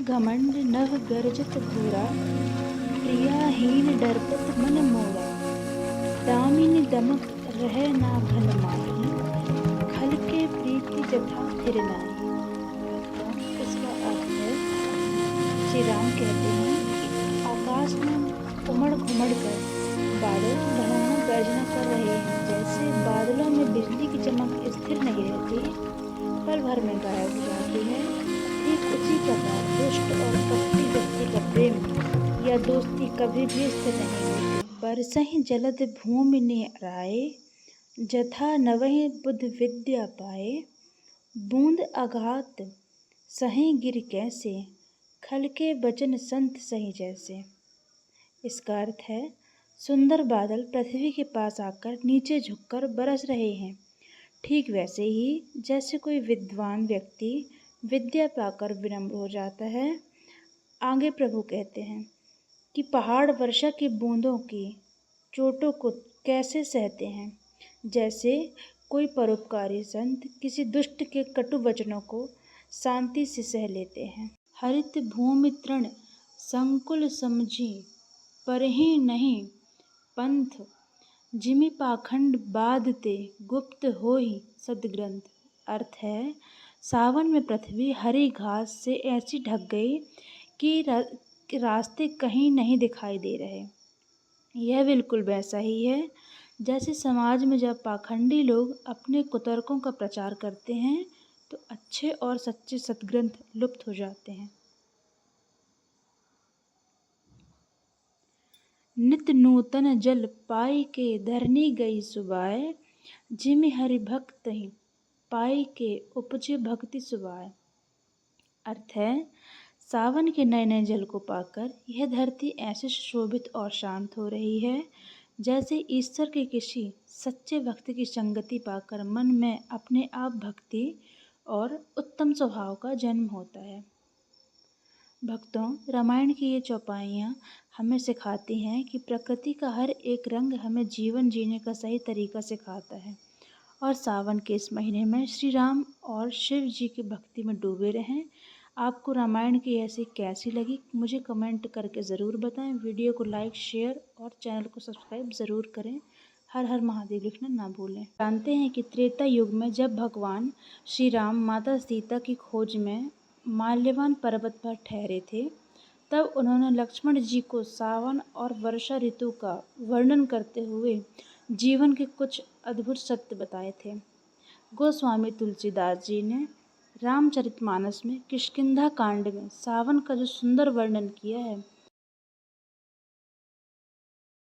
घमंड नभ गर्जत घोरा, प्रियाहीन डरपत मन मोरा। दामिनी दमक रह ना भल माही, खल के प्रीति जथा थिर नाही। भक्तों, इसका अर्थ है, श्री राम कहते हैं कि आकाश में उमड़ घुमड़ कर बादल डरावना गर्जना कर रहे हैं। जैसे बादलों में बिजली की चमक स्थिर नहीं रहती, पल भर में गायब हो जाती है, ठीक उसी प्रकार दुष्ट और कपटी व्यक्ति का प्रेम या दोस्ती कभी भी स्थिर नहीं होती। बरसहि जलद भूमि निराए, जथा नवहि बुध विद्या पाए। बूंद आघात सहीं गिर कैसे, खल के बचन संत सही जैसे। इसका अर्थ है, सुंदर बादल पृथ्वी के पास आकर नीचे झुककर बरस रहे हैं, ठीक वैसे ही जैसे कोई विद्वान व्यक्ति विद्या पाकर विनम्र हो जाता है। आगे प्रभु कहते हैं कि पहाड़ वर्षा की बूंदों की चोटों को कैसे सहते हैं, जैसे कोई परोपकारी संत किसी दुष्ट के कटु वचनों को शांति से सह लेते हैं। हरित भूमि तृण संकुल समझी, परहि नहीं पंथ। जिमि पाखंड बाधते, गुप्त होहि सद्ग्रंथ। अर्थ है, सावन में पृथ्वी हरी घास से ऐसी ढक गई कि रास्ते कहीं नहीं दिखाई दे रहे। यह बिल्कुल वैसा ही है जैसे समाज में जब पाखंडी लोग अपने कुतर्कों का प्रचार करते हैं तो अच्छे और सच्चे सद्ग्रंथ लुप्त हो जाते हैं। नित नूतन जल पाई के धरनी गई सुबाय, जिमि हरि भक्त ही पाई के उपजे भक्ति सुबाय। अर्थ है, सावन के नए नए जल को पाकर यह धरती ऐसे सुशोभित और शांत हो रही है जैसे ईश्वर के किसी सच्चे भक्त की संगति पाकर मन में अपने आप भक्ति और उत्तम स्वभाव का जन्म होता है। भक्तों, रामायण की ये चौपाइयाँ हमें सिखाती हैं कि प्रकृति का हर एक रंग हमें जीवन जीने का सही तरीका सिखाता है। और सावन के इस महीने में श्री राम और शिव जी की भक्ति में डूबे रहें। आपको रामायण की ऐसी कैसी लगी मुझे कमेंट करके ज़रूर बताएं। वीडियो को लाइक, शेयर और चैनल को सब्सक्राइब ज़रूर करें। हर हर महादेव लिखना ना भूलें। जानते हैं कि त्रेता युग में जब भगवान श्री राम माता सीता की खोज में माल्यवान पर्वत पर ठहरे थे, तब उन्होंने लक्ष्मण जी को सावन और वर्षा ऋतु का वर्णन करते हुए जीवन के कुछ अद्भुत सत्य बताए थे। गोस्वामी तुलसीदास जी ने रामचरितमानस में किष्किंधा कांड में सावन का जो सुंदर वर्णन किया है,